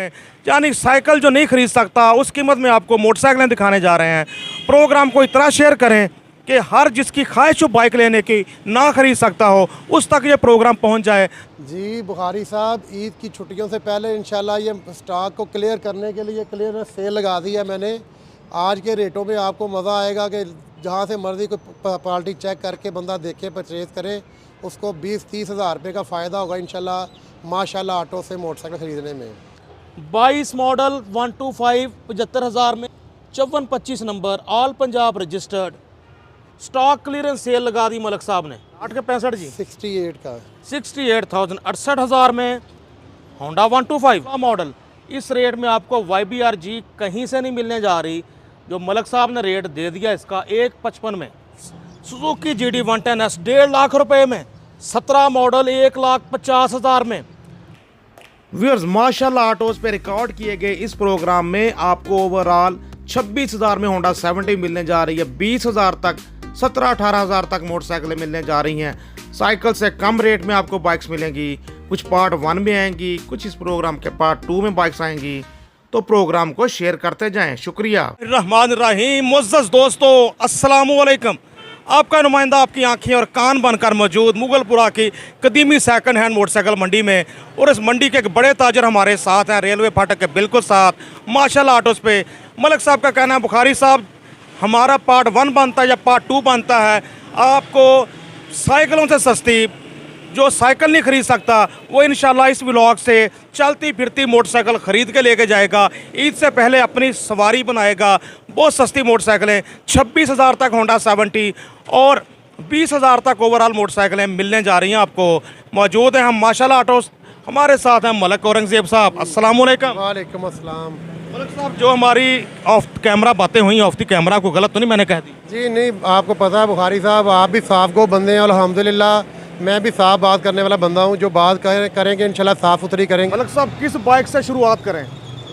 हैं, यानी साइकिल जो नहीं खरीद सकता उस कीमत में आपको मोटरसाइकिलें दिखाने जा रहे हैं। प्रोग्राम को इतना शेयर करें कि हर जिसकी ख्वाहिश हो बाइक लेने की ना खरीद सकता हो उस तक ये प्रोग्राम पहुंच जाए। जी बुखारी साहब, ईद की छुट्टियों से पहले इंशाल्लाह ये स्टॉक को क्लियर करने के लिए क्लियर सेल लगा दी है मैंने। आज के रेटों में आपको मज़ा आएगा कि जहाँ से मर्ज़ी कोई पार्टी चेक करके बंदा देखे, परचेज़ करे, उसको 20-30 हज़ार रुपये का फ़ायदा होगा इंशाल्लाह माशाल्लाह ऑटो से मोटरसाइकिल ख़रीदने में। 22 मॉडल 125 75,000 में, 5425 number, all Punjab registered, stock clearance sale लगा दी मलक साहब ने। 8 के 65 जी 68 का 68,000 68,000 में होंडा 125 का मॉडल। इस रेट में आपको YBR-G कहीं से नहीं मिलने जा रही। जो मलक साहब ने रेट दे दिया इसका 155 में। सुजुकी GD 110S 1.5 लाख रुपए में, 17 मॉडल 1,50,000 में। व्यूअर्स माशाल्लाह ऑटोज़ पे रिकॉर्ड किए गए इस प्रोग्राम में आपको ओवरऑल 26,000 में होंडा 70 मिलने जा रही है। 20,000 तक 17-18,000 तक मोटरसाइकिलें मिलने जा रही हैं। साइकिल से कम रेट में आपको बाइक्स मिलेंगी। कुछ पार्ट 1 में आएंगी, कुछ इस प्रोग्राम के पार्ट 2 में बाइक्स आएंगी। तो प्रोग्राम को शेयर करते जाएं। शुक्रिया। रहमान रहीम। मुअज़्ज़ज़ दोस्तों, अस्सलामु अलैकुम। आपका नुमाइंदा आपकी आंखें और कान बनकर मौजूद मुगलपुरा की कदीमी सेकंड हैंड मोटरसाइकिल मंडी में, और इस मंडी के एक बड़े ताजर हमारे साथ हैं रेलवे फाटक के बिल्कुल साथ माशाल्लाह ऑटोज़ पे। मलक साहब का कहना है बुखारी साहब हमारा पार्ट 1 बनता है या पार्ट 2 बनता है, आपको साइकिलों से सस्ती जो साइकिल नहीं खरीद सकता वो इंशाल्लाह इस व्लॉग से चलती फिरती मोटरसाइकिल ख़रीद के लेके जाएगा। ईद से पहले अपनी सवारी बनाएगा। बहुत सस्ती मोटरसाइकिलें 26,000 तक होंडा 70 और 20,000 तक ओवरऑल मोटरसाइकिलें मिलने जा रही हैं आपको। मौजूद हैं हम माशाल्लाह ऑटोज़। हमारे साथ हैं मलक औरंगज़ेब साहब। अस्सलाम वालेकुम। वालेकुम अस्सलाम। मलक साहब, जो हमारी ऑफ कैमरा बातें हुई ऑफ द कैमरा को गलत तो नहीं मैंने कह दी? जी नहीं, आपको पता है बुखारी साहब, आप भी साफ गो बंदे हैं अल्हम्दुलिल्लाह। मैं भी साफ बात करने वाला बंदा हूँ। जो बात करेंगे इंशाल्लाह साफ़ सुथरी करेंगे। मलक साहब, किस बाइक से शुरुआत करें?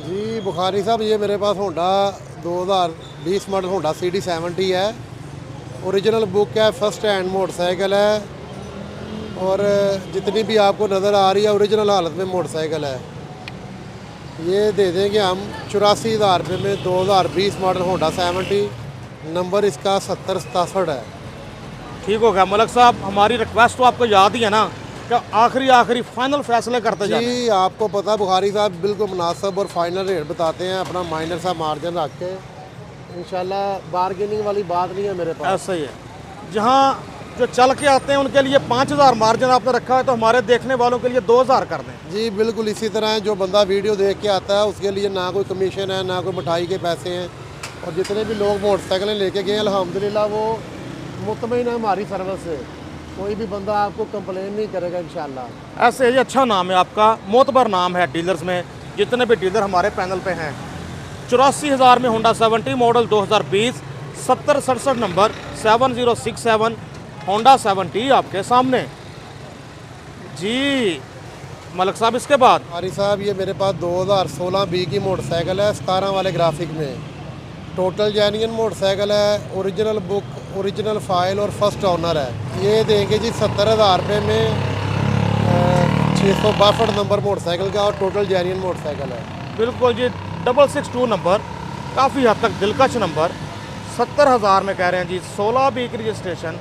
जी बुखारी साहब, ये मेरे पास होंडा 2020 मॉडल होंडा CD 70 है। ओरिजिनल बुक है, फर्स्ट हैंड मोटरसाइकिल है, और जितनी भी आपको नज़र आ रही है ओरिजिनल हालत में मोटरसाइकिल है। ये दे देंगे हम 84,000 रुपये में। 2020 मॉडल होंडा 70, नंबर इसका 7067 है। ठीक हो गया मलक साहब, हमारी रिक्वेस्ट तो आपको याद ही है ना कि आखिरी फाइनल फैसले करते जाएं। जी आपको पता है बुखारी साहब, बिल्कुल मुनासिब और फाइनल रेट बताते हैं, अपना माइनर सा मार्जिन रख के। इंशाल्लाह बारगेनिंग वाली बात नहीं है मेरे पास। ऐसा ही है। जहाँ जो चल के आते हैं उनके लिए 5,000 मार्जिन आपने रखा है, तो हमारे देखने वालों के लिए 2,000 कर दें। जी बिल्कुल इसी तरह है। जो बंदा वीडियो देख के आता है उसके लिए ना कोई कमीशन है, ना कोई मिठाई के पैसे हैं। और जितने भी लोग मोटरसाइकिलें लेके गए अल्हम्दुलिल्लाह वो मुतमईन है हमारी सर्विस से। कोई भी बंदा आपको कंप्लेन नहीं करेगा इंशाल्लाह। ऐसे ही अच्छा नाम है आपका, मोतबर नाम है डीलर्स में, जितने भी डीलर हमारे पैनल पे हैं। 84,000 में होंडा 70 मॉडल 2020, 7067 नंबर, 7067 होंडा 70 आपके सामने। जी मलक साहब, इसके बाद हमारी साहब ये मेरे पास 2016 B की मोटरसाइकिल है, 17 वाले ग्राफिक में। टोटल जेन्युइन मोटरसाइकिल है, ओरिजिनल बुक, ओरिजिनल फाइल और फर्स्ट ऑनर है। ये देंगे जी 70,000 रुपये में। 662 नंबर मोटरसाइकिल का और टोटल जेन्युइन मोटरसाइकिल है। बिल्कुल जी, 662 नंबर, काफ़ी हद तक दिलकश नंबर। 70,000 में कह रहे हैं जी। 16 B की रजिस्ट्रेशन,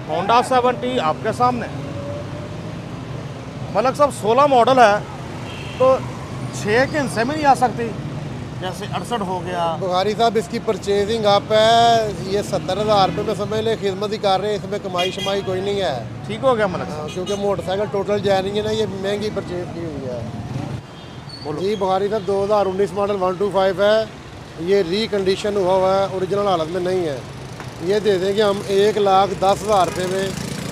होंडा 70 आपके सामने। मलक साहब 16 मॉडल है तो 6 के हिस्से में नहीं आ सकती, जैसे 68 हो गया। बुखारी साहब इसकी परचेजिंग आप है, ये 70,000 रुपये में समझ ले खिदमत ही कर रहे हैं, इसमें कमाई शमाई कोई नहीं है। ठीक हो गया मलक साहब। क्योंकि मोटरसाइकिल टोटल जेन्युइन है, ये महंगी परचेज की हुई है। बोलो जी बुखारी साहब 2019 मॉडल 125 है। ये रिकंडीशन हुआ है, ओरिजिनल हालत में नहीं है। ये दे देंगे हम 1,10,000 रुपये में।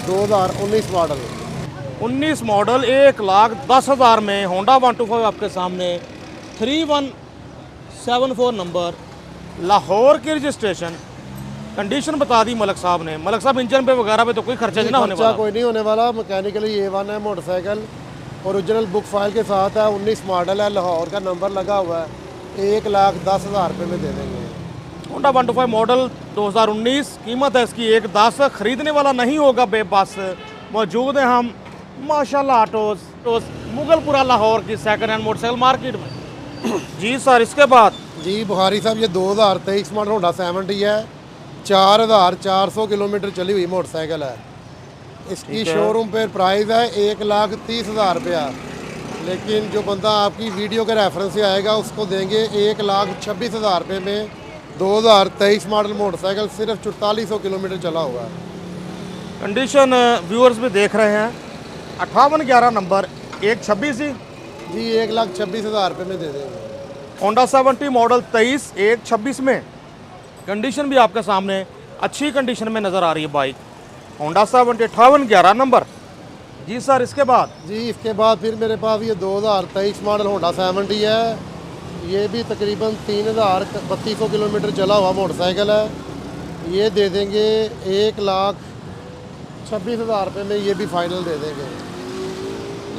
2019 मॉडल 19 मॉडल 1,10,000 में होंडा 125 आपके सामने। 3174 नंबर, लाहौर की रजिस्ट्रेशन। कंडीशन बता दी मलक साहब ने। मलक साहब इंजन पे वगैरह पे तो कोई खर्चा नहीं होने वाला? कोई नहीं होने वाला। मैकेनिकली A1 है मोटरसाइकिल, ओरिजिनल बुक फाइल के साथ है। 19 मॉडल है, लाहौर का नंबर लगा हुआ है। 1,10,000 रुपये में दे देंगे। होंडा 125 मॉडल 2019, कीमत है इसकी 1,10,000। ख़रीदने वाला नहीं होगा बेबस। मौजूद हैं हम माशाल्लाह ऑटोज़ मुगलपुरा लाहौर की सेकंड हैंड मोटरसाइकिल मार्केट में। जी सर, इसके बाद जी बुखारी साहब ये 2023 मॉडल होंडा 70 है, 4400 किलोमीटर चली हुई मोटरसाइकिल है। इसकी ठीक है। शोरूम पे प्राइस है 1,30,000 रुपया, लेकिन जो बंदा आपकी वीडियो के रेफरेंस से आएगा उसको देंगे 1,26,000 रुपये में। 2023 मॉडल मोटरसाइकिल सिर्फ 4400 किलोमीटर चला हुआ है। कंडीशन व्यूअर्स भी देख रहे हैं, 5811 नंबर 126 ही, जी 1,26,000 रुपये में दे देंगे। होंडा 70 मॉडल 23 126 में। कंडीशन भी आपके सामने अच्छी कंडीशन में नज़र आ रही है बाइक। Honda 70 5811 number. जी सर, इसके बाद जी इसके बाद फिर मेरे पास ये 2023 मॉडल होंडा 70 है। ये भी तकरीबन 3,3200 किलोमीटर चला हुआ मोटरसाइकिल है। ये दे देंगे 1,26,000 रुपये में, ये भी फाइनल दे देंगे।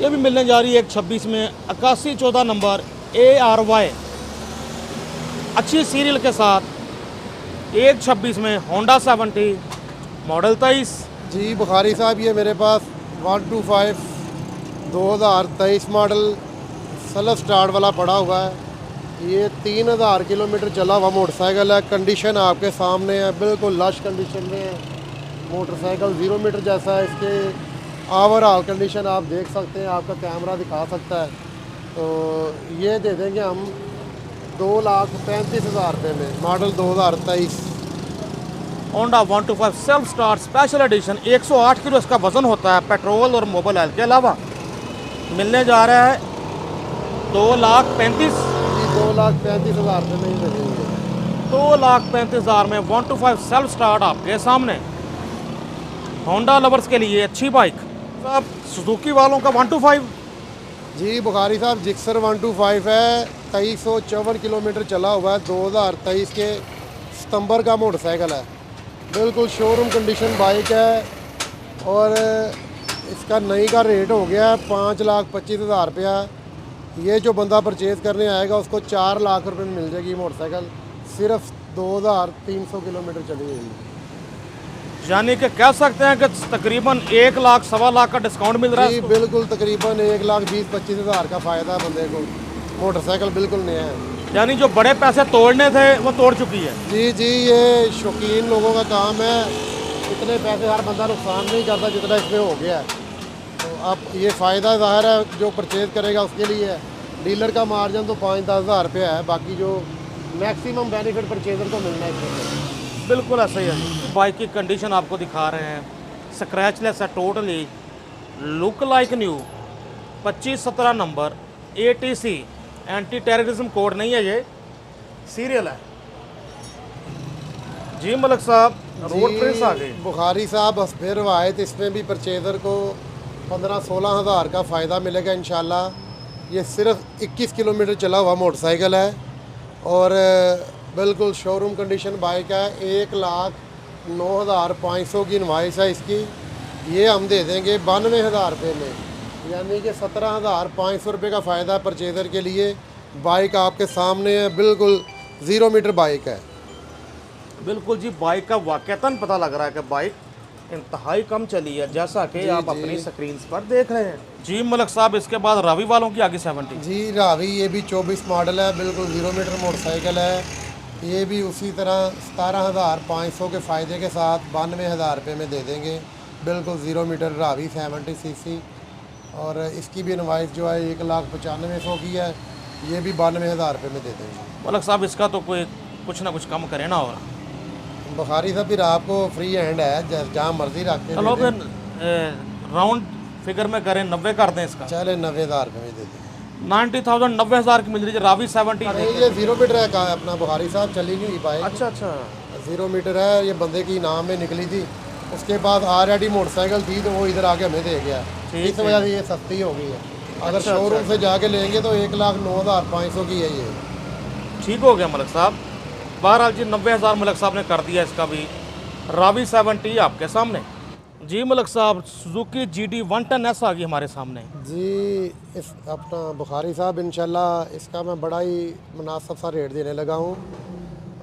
ये भी मिलने जा रही है 126 में, 8114 नंबर ARY, अच्छी सीरियल के साथ 126 में होंडा 70 मॉडल 23। जी बुखारी साहब ये मेरे पास 125 2023 मॉडल सेल्फ स्टार्ट वाला पड़ा हुआ है। ये 3,000 किलोमीटर चला हुआ मोटरसाइकिल है। कंडीशन आपके सामने है, बिल्कुल लश कंडीशन में है। मोटरसाइकिल 0 मीटर जैसा है। इसके ओवरऑल कंडीशन आप देख सकते हैं, आपका कैमरा दिखा सकता है। तो ये दे देंगे हम 2,35,000 रुपये में, model 2023। Honda 125 self start special edition, 108 kilo इसका वजन होता है, पेट्रोल और मोबाइल ऑयल के अलावा। मिलने जा रहा है 2,35,000। 2,35,000 रुपये में ही दे देंगे। 2,35,000 में 125 सेल्फ स्टार्ट आपके सामने। होंडा लवर्स के लिए अच्छी बाइक। अब सुजुकी वालों का 125। जी बुखारी साहब जिक्सर 125 है, 2354 किलोमीटर चला हुआ है। 2023 के सितंबर का मोटरसाइकिल है, बिल्कुल शोरूम कंडीशन बाइक है। और इसका नई का रेट हो गया है 5,25,000 रुपया। ये जो बंदा परचेज़ करने आएगा उसको 4 लाख रुपए में मिल जाएगी मोटरसाइकिल, सिर्फ 2,300 किलोमीटर चली हुई। यानी कि कह सकते हैं कि तकरीबन 1 लाख सवा लाख का डिस्काउंट मिल रहा है जी इसको। बिल्कुल, तकरीबन 1,20,25,000 का फ़ायदा है बंदे को। मोटरसाइकिल बिल्कुल नया है। यानी जो बड़े पैसे तोड़ने थे वो तोड़ चुकी है। जी जी ये शौकीन लोगों का काम है। इतने पैसे हर बंदा नुकसान नहीं करता जितना इसमें हो गया है। तो अब ये फ़ायदा ज़ाहिर है जो परचेज़ करेगा उसके लिए है। डीलर का मार्जिन तो 5-10 हज़ार रुपया है, बाकी जो मैक्सिमम बेनिफिट परचेज़र को मिलना है इसमें। बिल्कुल ऐसा ही है। बाइक की कंडीशन आपको दिखा रहे हैं, स्क्रैचलेस है totally, look like new, 2517 number ATC, anti terrorism code नहीं है, ये सीरियल है। जी मलिक साहब, रोड प्रेस आ गई। बुखारी साहब बस फिर रवायत, इसमें भी परचेज़र को 15-16 हज़ार का फ़ायदा मिलेगा इंशाल्लाह। ये सिर्फ 21 किलोमीटर चला हुआ मोटरसाइकिल है और बिल्कुल शोरूम कंडीशन बाइक है। 1,09,500 की इनवाइस है इसकी। ये हम दे देंगे 92,000 रुपये में, यानी कि 17,500 रुपये का फ़ायदा है परचेज़र के लिए। बाइक आपके सामने है, बिल्कुल 0 मीटर बाइक है। बिल्कुल जी, बाइक का वाकईतन पता लग रहा है कि बाइक इंतहाई कम चली है, जैसा कि आप अपनी स्क्रीन पर देख रहे हैं। जी मलिक साहब, इसके बाद रावी वालों की आगे 70। जी रावी ये भी 24 मॉडल है, बिल्कुल 0 मीटर मोटरसाइकिल है। ये भी उसी तरह 17,500 के फ़ायदे के साथ 92,000 रुपये में दे देंगे, बिल्कुल 0 मीटर रावी 70 सीसी। और इसकी भी इनवाइस जो है 1,95,100 की है। ये भी 92,000 रुपये में दे देंगे। मलिक साहब, इसका तो कोई कुछ ना कुछ कम करे ना। और बुखारी साहब फिर आपको फ्री हैंड है, जहाँ मर्जी रख के चलो दे फिर दें। राउंड फिगर में करें, 90 कर दें इसका। चले 90,000 रुपये में दे दें। 90,000 90,000 की मिल रही है रावी 70। नहीं ये 0 मीटर है का अपना बुखारी साहब, चली नहीं हुई बाइक। अच्छा अच्छा, 0 मीटर है, ये बंदे की इनाम में निकली थी। उसके बाद ऑलरेडी मोटरसाइकिल थी तो वो इधर आके हमें दे गया। इस वजह से ये सस्ती हो गई है। अगर शोरूम से जाके लेंगे तो 1,09,500 की है ये। ठीक हो गया मलिक साहब। बहरहाल जी 90,000 मलिक साहब ने कर दिया इसका भी। रावी 70 आपके सामने। जी मलिक साहब, सुजुकी GD 110S आ गई हमारे सामने। जी इस अपना बुखारी साहब इंशाल्लाह इसका मैं बड़ा ही मुनासिब सा रेट देने लगा हूँ।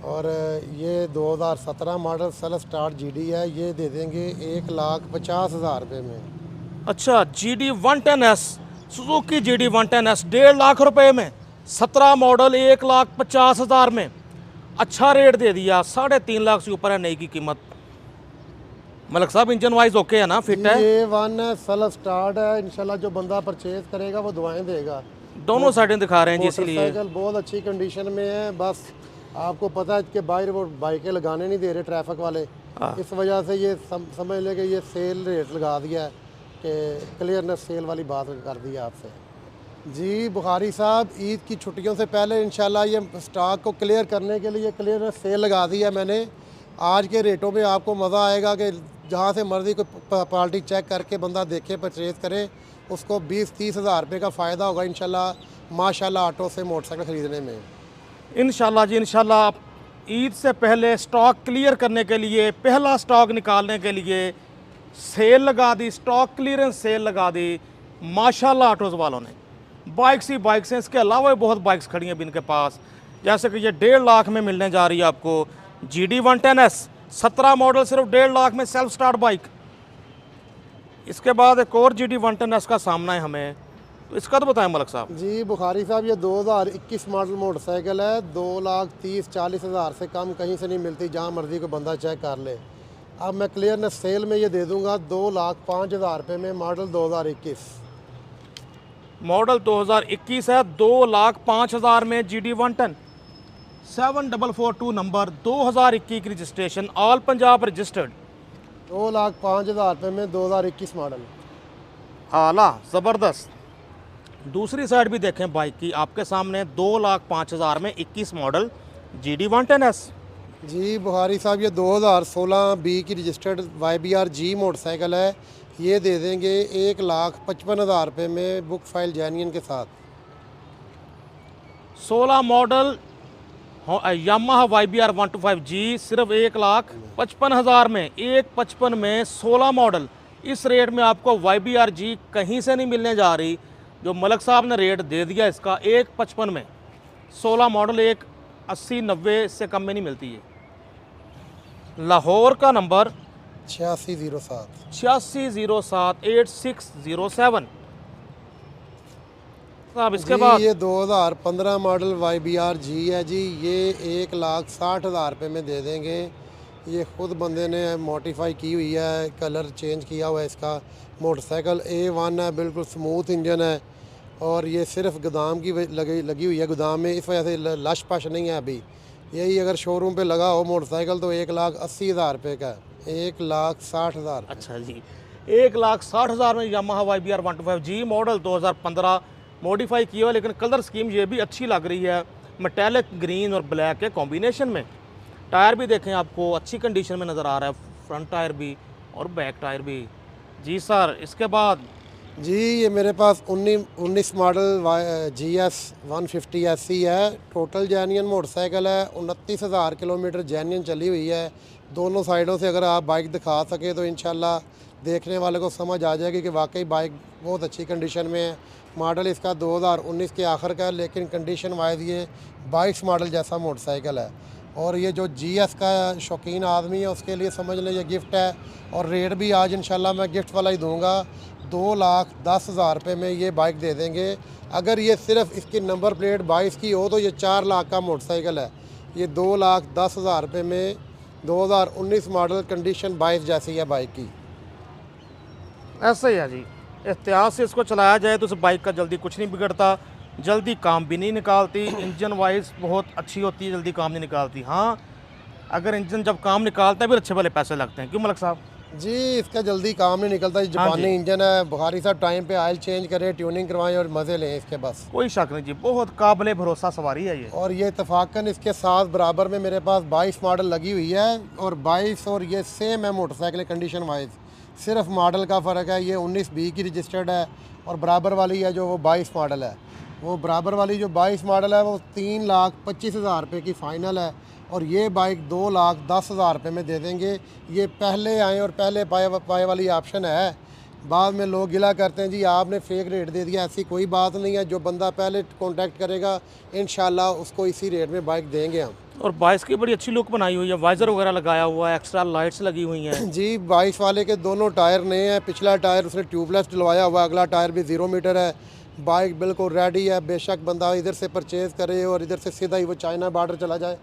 और ये 2017 मॉडल सेल्फ स्टार्ट GD है। ये दे देंगे 1,50,000 रुपये में। अच्छा, GD 110S, Suzuki GD 110S 1.5 lakh रुपए में। 17 मॉडल 1,50,000 में अच्छा रेट दे दिया। 3.5 लाख से ऊपर है नई की कीमत। मलिक साहब इंजन वाइज ओके है ना, फिट है? ये वन है, सेल्फ स्टार्ट है। इंशाल्लाह जो बंदा परचेज करेगा वो दुआएं देगा। दोनों साइडें दिखा रहे हैं जी, इसीलिए मोटरसाइकिल बहुत अच्छी कंडीशन में है। बस आपको पता है कि बाहर वो बाइकें लगाने नहीं दे रहे ट्रैफिक वाले, इस वजह से ये समझ ले कि ये सेल रेट लगा दिया है कि क्लियरनेस सेल वाली बात कर दी है आपसे। जी बुखारी साहब, ईद की छुट्टियों से पहले इंशाल्लाह ये स्टॉक को क्लियर करने के लिए क्लियरनेस सेल लगा दी है मैंने। आज के रेटों में आपको मज़ा आएगा कि जहाँ से मर्ज़ी कोई पार्टी चेक करके बंदा देखे, परचेज़ करे, उसको 20-30 हज़ार रुपये का फ़ायदा होगा इंशाल्लाह माशाल्लाह ऑटो से मोटरसाइकिल ख़रीदने में। इंशाल्लाह जी इंशाल्लाह। ईद से पहले स्टॉक क्लियर करने के लिए, पहला स्टॉक निकालने के लिए सेल लगा दी, स्टॉक क्लियरेंस सेल लगा दी माशाल्लाह ऑटोज़ वालों ने। बाइक्स ही बाइक्स हैं, इसके अलावा भी बहुत बाइक्स खड़ी हैं इनके पास। जैसे कि ये 1.5 लाख में मिलने जा रही है आपको GD 110S 17 मॉडल, सिर्फ 1.5 लाख में सेल्फ स्टार्ट बाइक। इसके बाद एक और GD 110S का सामना है हमें, तो इसका तो बताएं मलिक साहब। जी बुखारी साहब, ये 2021 मॉडल मोटरसाइकिल है। 2,30,40,000 से कम कहीं से नहीं मिलती, जहाँ मर्ज़ी को बंदा चेक कर ले। अब मैं क्लियरनेस सेल में ये दे दूंगा 2,05,000 रुपये में। मॉडल 2021, मॉडल 2021 है, 2,05,000 में GD 110 7442 नंबर, 2021 की रजिस्ट्रेशन, ऑल पंजाब रजिस्टर्ड। 2,05,000 रुपये में 2021 मॉडल। आला ज़बरदस्त। दूसरी साइड भी देखें बाइक की आपके सामने, 2,05,000 में 21 मॉडल GD 110S। जी बुखारी साहब, ये 2016 बी की रजिस्टर्ड YBR G मोटरसाइकिल है। ये दे देंगे 1,55,000 रुपये में बुक फाइल जेन्युइन के साथ। 16 मॉडल यामाहा YBR 125G सिर्फ 1,55,000 में, 1,55 में 16 मॉडल। इस रेट में आपको YBR G कहीं से नहीं मिलने जा रही। जो मलिक साहब ने रेट दे दिया इसका 1,55 में 16 मॉडल, 1,80-90 से कम में नहीं मिलती है। लाहौर का नंबर 8607 8607 साहब। इसके जी बाद ये 2015 मॉडल YBR G है जी। ये 1,60,000 रुपये में दे देंगे। ये ख़ुद बंदे ने मॉडिफाई की हुई है, कलर चेंज किया हुआ है इसका। मोटरसाइकिल A1 है, बिल्कुल स्मूथ इंजन है, और ये सिर्फ गोदाम की लगी हुई है गोदाम में, इस वजह से लश पश नहीं है अभी। यही अगर शोरूम पे लगा हो मोटरसाइकिल तो 1,80,000 रुपये का है, 1,60,000। अच्छा जी, 1,60,000 में Yamaha YBR 125G model 2015 modify किया हुआ, लेकिन कलर स्कीम ये भी अच्छी लग रही है, मेटालिक ग्रीन और ब्लैक के कॉम्बिनेशन में। टायर भी देखें आपको अच्छी कंडीशन में नज़र आ रहा है, फ्रंट टायर भी और बैक टायर भी। जी सर, इसके बाद जी ये मेरे पास 19 मॉडल GS 150 SC है। टोटल जेन्युइन मोटरसाइकिल है, 29,000 किलोमीटर जेन्युइन चली हुई है। दोनों साइडों से अगर आप बाइक दिखा सके तो इंशाल्लाह देखने वाले को समझ आ जाएगी कि वाकई बाइक बहुत अच्छी कंडीशन में है। मॉडल इसका 2019 के आखिर का है, लेकिन कंडीशन वाइज ये 22 मॉडल जैसा मोटरसाइकिल है। और ये जो GS का शौकीन आदमी है उसके लिए समझ लें ये गिफ्ट है, और रेट भी आज इंशाल्लाह मैं गिफ्ट वाला ही दूंगा। 2,10,000 रुपये में ये बाइक दे देंगे। अगर ये सिर्फ इसकी नंबर प्लेट 22 की हो तो ये 4 लाख का मोटरसाइकिल है। ये 2,10,000 रुपये में 2019 मॉडल, कंडीशन 22 जैसी है बाइक की। ऐसा ही है जी, एहतियात से इसको चलाया जाए तो इस बाइक का जल्दी कुछ नहीं बिगड़ता, जल्दी काम भी नहीं निकालती। इंजन वाइज बहुत अच्छी होती है, जल्दी काम नहीं निकालती। हाँ, अगर इंजन जब काम निकालता है फिर अच्छे वाले पैसे लगते हैं। क्यों मलिक साहब? जी इसका जल्दी काम नहीं निकलता, जापानी इंजन है। बुखारी साहब टाइम पे ऑयल चेंज करें, ट्यूनिंग करवाएं और मज़े लें इसके, बस कोई शक नहीं जी, बहुत काबिल भरोसा सवारी है ये। और ये इतफाकन इसके साथ बराबर में मेरे पास 22 मॉडल लगी हुई है, और 22 और ये सेम है मोटरसाइकिल कंडीशन वाइज, सिर्फ मॉडल का फ़र्क है। ये 19 बी की रजिस्टर्ड है, और बराबर वाली है जो वो 22 मॉडल है। वो बराबर वाली जो 22 मॉडल है वो 3,25,000 रुपये की फ़ाइनल है, और ये बाइक 2,10,000 रुपये में दे देंगे। ये पहले आए और पहले पाए वाली ऑप्शन है। बाद में लोग गिला करते हैं जी आपने फेक रेट दे दिया, ऐसी कोई बात नहीं है। जो बंदा पहले कांटेक्ट करेगा इंशाल्लाह उसको इसी रेट में बाइक देंगे हम। और 22 की बड़ी अच्छी लुक बनाई हुई है, वाइजर वगैरह लगाया हुआ है, एक्स्ट्रा लाइट्स लगी हुई हैं। जी 22 वाले के दोनों टायर नए हैं। पिछला टायर उसने ट्यूबलेस डलवाया हुआ है, अगला टायर भी 0 मीटर है। बाइक बिल्कुल रेडी है, बेशक बंदा इधर से परचेज़ करे और इधर से सीधा ही वो चाइना बॉर्डर चला जाए,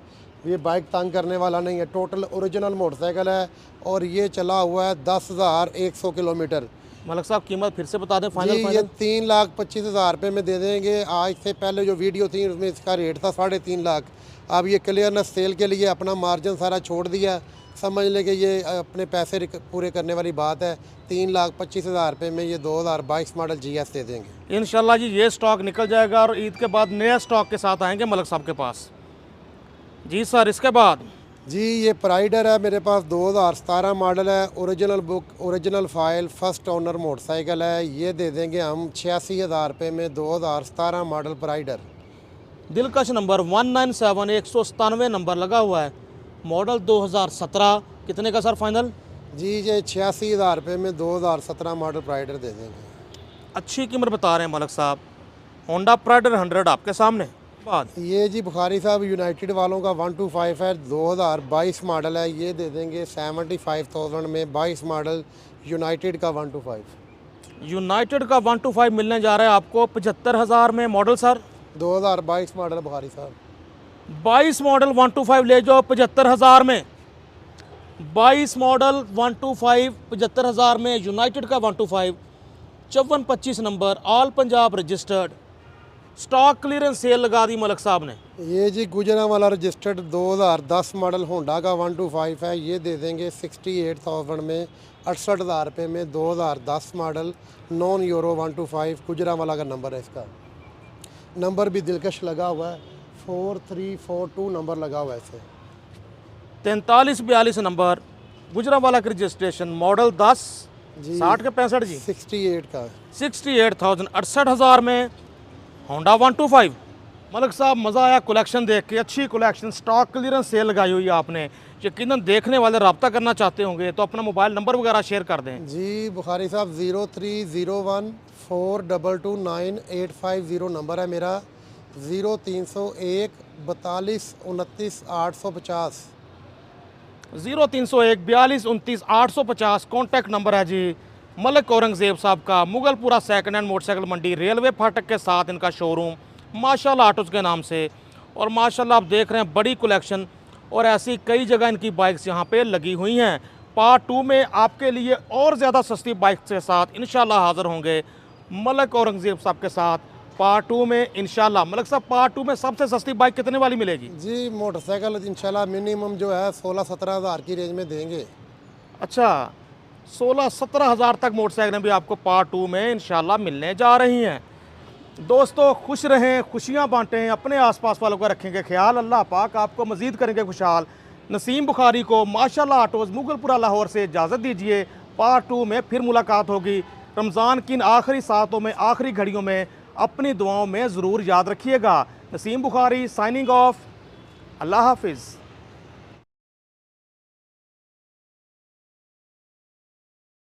ये बाइक तंग करने वाला नहीं है। टोटल ओरिजिनल मोटरसाइकिल है और ये चला हुआ है 10,100 किलोमीटर। मलिक साहब कीमत फिर से बता दें जी फाइनल ये फाइनल। 3,25,000 रुपये में दे देंगे। आज से पहले जो वीडियो थी उसमें इसका रेट था 3.5 लाख। अब ये क्लियरनेस सेल के लिए अपना मार्जिन सारा छोड़ दिया, समझ लें कि ये अपने पैसे पूरे करने वाली बात है। 3,25,000 रुपये में ये 2022 मॉडल GS दे देंगे। इंशाल्लाह जी ये स्टॉक निकल जाएगा और ईद के बाद नया स्टॉक के साथ आएंगे मलिक साहब के पास। जी सर, इसके बाद जी ये प्राइडर है मेरे पास, 2017 मॉडल है, original book, original file, first owner motorcycle है। ये दे देंगे हम 86,000 रुपये में, 2017 मॉडल प्राइडर। दिलकश नंबर 197 197 नंबर लगा हुआ है, मॉडल 2017। कितने का सर फाइनल? जी ये 86,000 रुपये में 2017 मॉडल प्राइडर दे देंगे। अच्छी कीमत बता रहे हैं मलिक साहब। होंडा प्राइडर 100 आपके सामने। बाद ये जी बुखारी साहब यूनाइटेड वालों का 125 है, 2022 मॉडल है। ये दे देंगे 75,000 में, 22 मॉडल यूनाइटेड का 125। यूनाइटेड का 125 मिलने जा रहा है आपको 75,000 में। मॉडल सर 2022 मॉडल बुखारी साहब। 22 मॉडल 125 ले जाओ 75,000 में। 22 मॉडल 125 75,000 में, यूनाइटेड का 125, 5425 number, all Punjab registered. Stock clearance sale लगा दी मलिक साहब ने। ये जी गुजरांवाला रजिस्टर्ड 2010 मॉडल होंडा का 125 है। ये दे देंगे 68,000 में, 68,000 रुपये में, 2010 मॉडल, नॉन यूरो 125, गुजरांवाला का नंबर है। इसका नंबर भी दिलकश लगा हुआ है, 4342 नंबर लगा हुआ है इसे। 4342 नंबर, गुजरांवाला की रजिस्ट्रेशन, मॉडल 10 जी 60 के 65 जी, 68 का। 68,000 68,000 में होंडा 125। मलिक साहब मज़ा आया कलेक्शन देख के, अच्छी कलेक्शन, स्टॉक क्लियरेंस सेल लगाई हुई है आपने। यकीनन देखने वाले रब्ता करना चाहते होंगे तो अपना मोबाइल नंबर वगैरह शेयर कर दें। जी बुखारी साहब 0301 4229850 नंबर है मेरा, 0301 42 29 850। 0301 42 29 850 कॉन्टैक्ट नंबर है जी मलिक औरंगज़ेब साहब का। मुगलपुरा सेकंड हैंड मोटरसाइकिल मंडी, रेलवे फाटक के साथ इनका शोरूम, माशाल्लाह ऑटोज़ के नाम से। और माशाल्लाह आप देख रहे हैं बड़ी कलेक्शन और ऐसी कई जगह इनकी बाइक्स यहाँ पे लगी हुई हैं। पार्ट 2 में आपके लिए और ज़्यादा सस्ती बाइक के साथ इंशाल्लाह हाज़िर होंगे मलिक औरंगज़ेब साहब के साथ पार्ट 2 में इंशाल्लाह। मलिक साहब पार्ट 2 में सबसे सस्ती बाइक कितने वाली मिलेगी? जी मोटरसाइकिल इंशाल्लाह मिनिमम जो है 16-17 हज़ार की रेंज में देंगे। अच्छा, 16-17 हज़ार तक मोटरसाइकिलें भी आपको पार्ट 2 में इंशाल्लाह मिलने जा रही हैं। दोस्तों खुश रहें, खुशियां बांटें, अपने आसपास वालों का रखेंगे ख्याल। अल्लाह पाक आपको मज़ीद करेंगे खुशहाल। नसीम बुखारी को माशाल्लाह ऑटोज़ मुगलपुरा लाहौर से इजाज़त दीजिए। पार्ट 2 में फिर मुलाकात होगी। रमज़ान की इन आखिरी सातों में, आखिरी घड़ियों में अपनी दुआओं में ज़रूर याद रखिएगा। Naseem Bukhari signing off. अल्लाह हाफिज़।